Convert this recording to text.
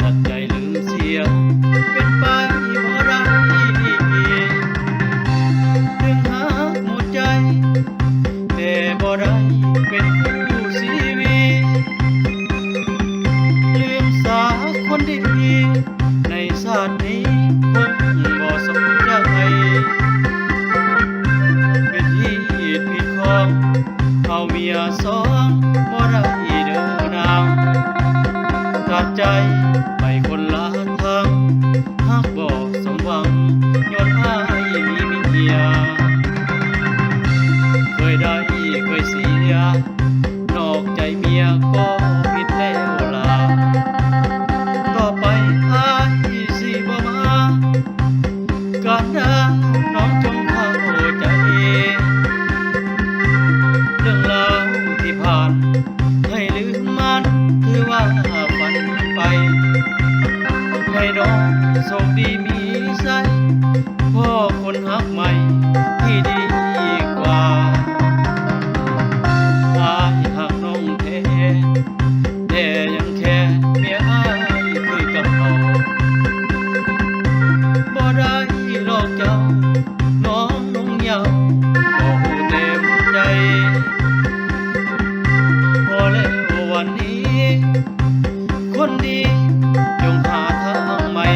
ตัดใจลืมเสียเป็นไปบ่ได้ถึงหาหมดใจแต่บ่ได้เป็นคู่ชีวิตลืมสาคนดีในชาตินี้คงบ่สมใจเป็นเหตุผิดของเอาเมียสองบ่ได้เดินนางตัดใจไปคนละทางหากบ่สมหวังย้อนอ้ายมีเมียเคยได้เคยเสียนอกใจเมียก็ผิดแล้วล่ะต่อไปอ้ายสิบ่มาการดาน้องจงเข้าใจเรื่องราวที่ผ่านให้ลืมมันถือว่าฝันไปให้น้องโชคดีมีใจพ่อคนหักใหม่ที่ดีกว่าอ้ายหักน้องแท้แต่ยังแค่เมียอ้ายคือกับเขาบ่ได้หลอกเจ้าน้องนงเยาว์บ่ฮู้เต็มใจพอแล้ววันนี้คนดีจงหาทางใหม่